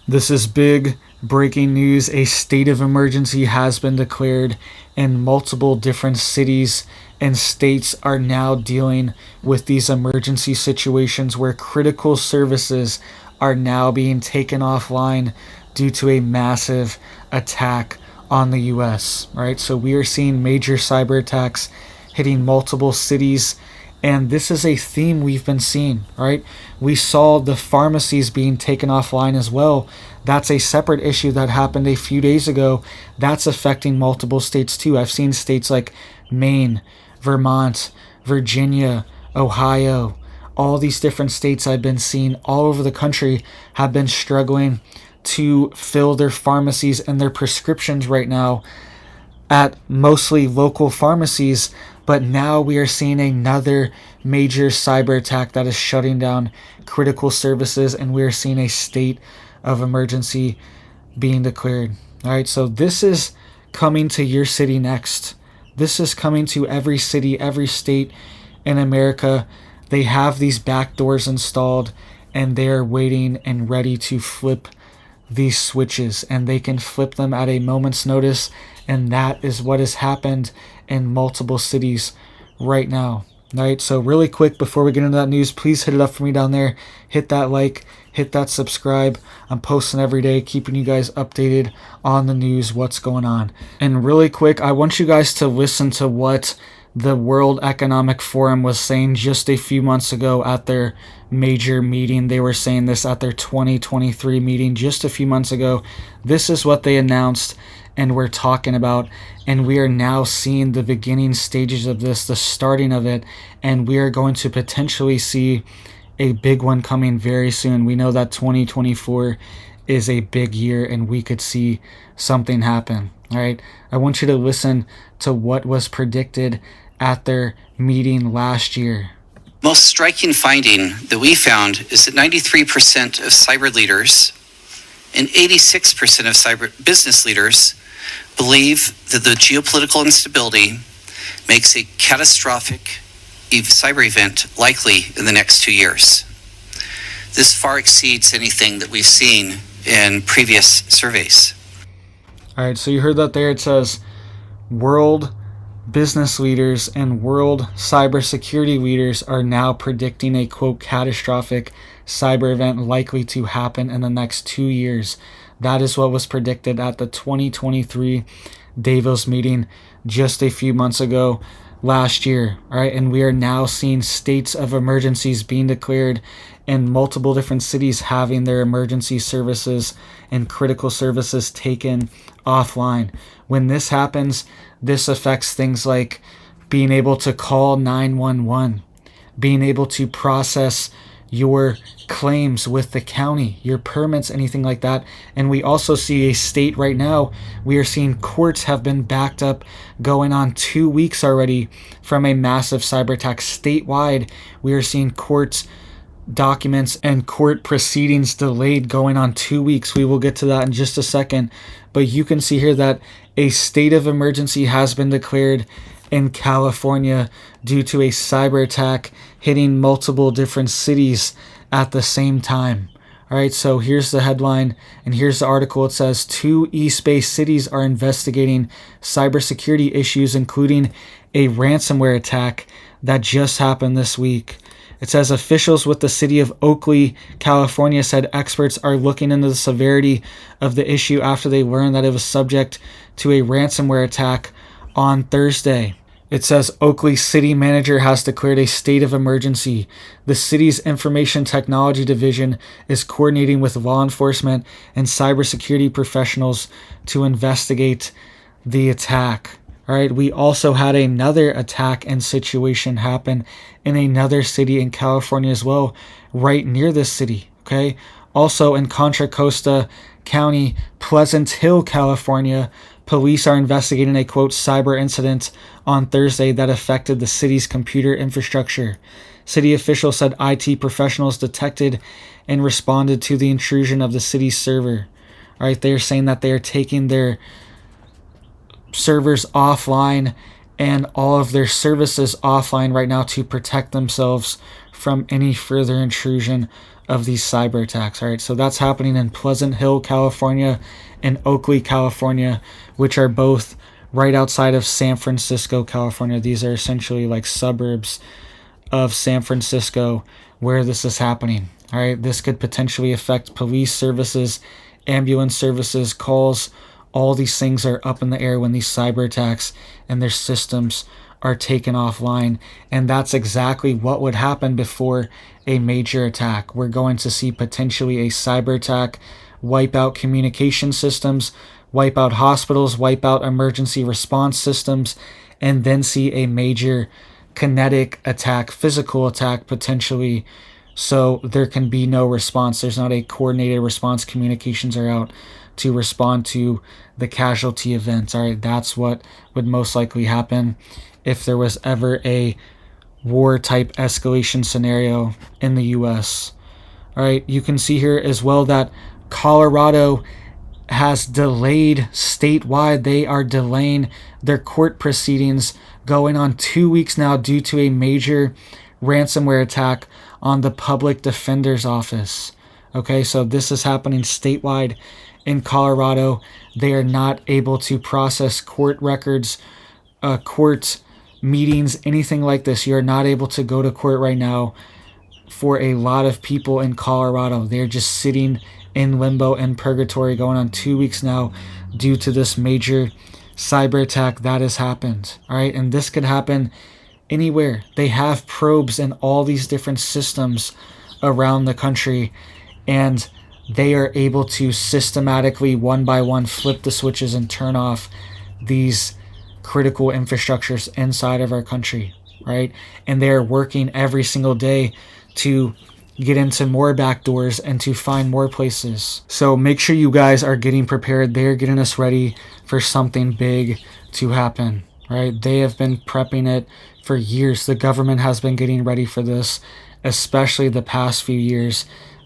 This is big breaking news. A state of emergency has been declared, and multiple different cities and states are now dealing with these emergency situations where critical services are now being taken offline due to a massive attack on the US, right? So we are seeing major cyber attacks hitting multiple cities, and this is a theme we've been seeing, right? We saw the pharmacies being taken offline as well. That's a separate issue that happened a few days ago. That's affecting multiple states too. I've seen states like Maine, Vermont, Virginia, Ohio, all these different states I've been seeing all over the country have been struggling to fill their pharmacies and their prescriptions right now at mostly local pharmacies. But now we are seeing another major cyber attack that is shutting down critical services, and we are seeing a state of emergency being declared. All right, so this is coming to your city next. This is coming to every city, every state in America. They have these back doors installed, and they're waiting and ready to flip these switches, and they can flip them at a moment's notice. And that is what has happened in multiple cities right now. All right, so really quick before we get into that news, please hit it up for me down there. Hit that like, hit that subscribe. I'm posting every day, keeping you guys updated on the news, what's going on. And really quick, I want you guys to listen to what the World Economic Forum was saying just a few months ago at their major meeting. They were saying this at their 2023 meeting just a few months ago. This is what they announced and we're talking about, and we are now seeing the beginning stages of this, the starting of it, and we are going to potentially see a big one coming very soon. We know that 2024 is a big year, and we could see something happen. All right, I want you to listen to what was predicted at their meeting last year. Most striking finding that we found is that 93% of cyber leaders and 86% of cyber business leaders believe that the geopolitical instability makes a catastrophic cyber event likely in the next 2 years. This far exceeds anything that we've seen in previous surveys. All right, so you heard that there. It says world business leaders and world cybersecurity leaders are now predicting a, quote, catastrophic cyber event likely to happen in the next 2 years. That is what was predicted at the 2023 Davos meeting just a few months ago last year. All right, and we are now seeing states of emergencies being declared and multiple different cities having their emergency services and critical services taken offline. When this happens, this affects things like being able to call 911, being able to process your claims with the county, your permits, anything like that. And we also see a state right now, we are seeing courts have been backed up going on 2 weeks already from a massive cyber attack statewide. We are seeing courts documents and court proceedings delayed going on 2 weeks. We will get to that in just a second. But you can see here that a state of emergency has been declared in California due to a cyber attack hitting multiple different cities at the same time. All right, so here's the headline and here's the article. It says 2 East-based cities are investigating cybersecurity issues, including a ransomware attack that just happened this week. It says officials with the city of Oakley, California said experts are looking into the severity of the issue after they learned that it was subject to a ransomware attack on Thursday. It says Oakley city manager has declared a state of emergency. The city's information technology division is coordinating with law enforcement and cybersecurity professionals to investigate the attack. All right, we also had another attack and situation happen in another city in California as well, right near this city, okay? Also in Contra Costa County, Pleasant Hill, California, police are investigating a, quote, cyber incident on Thursday that affected the city's computer infrastructure. City officials said IT professionals detected and responded to the intrusion of the city's server. All right, they are saying that they are taking their servers offline and all of their services offline right now to protect themselves from any further intrusion of these cyber attacks. All right, so that's happening in Pleasant Hill, California, and Oakley, California, which are both right outside of San Francisco, California. These are essentially like suburbs of San Francisco where this is happening. All right, this could potentially affect police services, ambulance services, calls. All these things are up in the air when these cyber attacks and their systems are taken offline. And that's exactly what would happen before a major attack. We're going to see potentially a cyber attack wipe out communication systems, wipe out hospitals, wipe out emergency response systems, and then see a major kinetic attack, physical attack potentially. So there can be no response. There's not a coordinated response. Communications are out to respond to the casualty events. All right, that's what would most likely happen if there was ever a war type escalation scenario in the US. All right, you can see here as well that Colorado has delayed statewide. They are delaying their court proceedings going on 2 weeks now due to a major ransomware attack on the public defender's office. Okay, so this is happening statewide in Colorado. They are not able to process court records, court meetings, anything like this. You're not able to go to court right now for a lot of people in Colorado. They're just sitting in limbo and purgatory going on 2 weeks now due to this major cyber attack that has happened. All right, and this could happen anywhere. They have probes in all these different systems around the country, and they are able to systematically, one by one, flip the switches and turn off these critical infrastructures inside of our country, right? And they're working every single day to get into more backdoors and to find more places. So make sure you guys are getting prepared. They're getting us ready for something big to happen, right? They have been prepping it for years. The government has been getting ready for this, especially the past few years.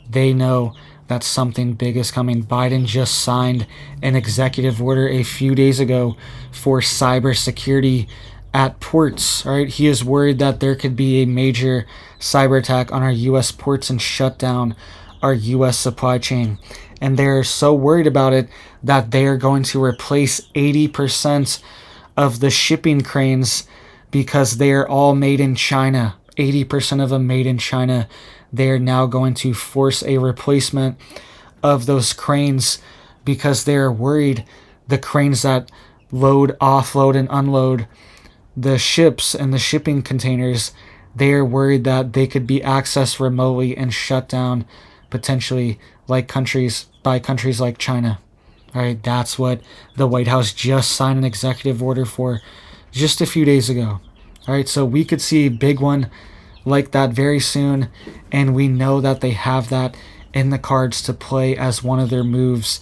They know that something big is coming. Biden just signed an executive order a few days ago for cybersecurity at ports. All right, he is worried that there could be a major cyber attack on our U.S. ports and shut down our U.S. supply chain. And they're so worried about it that they are going to replace 80% of the shipping cranes because they are all made in China. 80% of them made in China. They are now going to force a replacement of those cranes because they are worried the cranes that load, offload, and unload the ships and the shipping containers, they are worried that they could be accessed remotely and shut down potentially by countries like China. All right, that's what the White House just signed an executive order for just a few days ago. All right, so we could see a big one like that very soon, and we know that they have that in the cards to play as one of their moves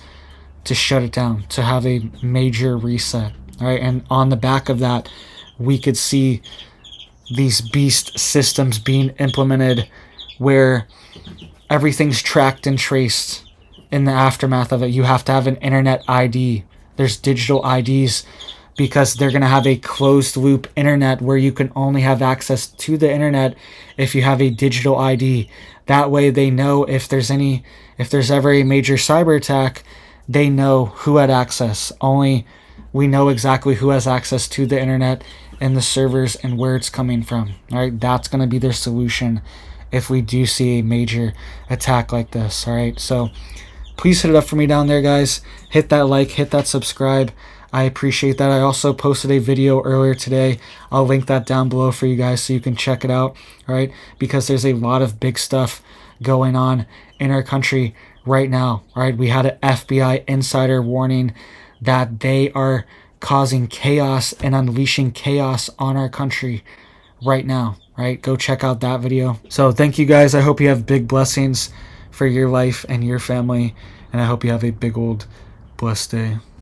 to shut it down, to have a major reset. All right, and on the back of that, we could see these beast systems being implemented where everything's tracked and traced in the aftermath of it. You have to have an internet ID. There's digital IDs because they're going to have a closed loop internet where you can only have access to the internet if you have a digital ID. That way they know if there's ever a major cyber attack, they know who had access. Only we know exactly who has access to the internet and the servers and where it's coming from. All right, that's going to be their solution if we do see a major attack like this. All right, so please hit it up for me down there, guys. Hit that like, hit that subscribe. I appreciate that. I also posted a video earlier today. I'll link that down below for you guys so you can check it out, all right? Because there's a lot of big stuff going on in our country right now, all right? We had an FBI insider warning that they are causing chaos and unleashing chaos on our country right now, right? Go check out that video. So thank you guys. I hope you have big blessings for your life and your family, and I hope you have a big old blessed day.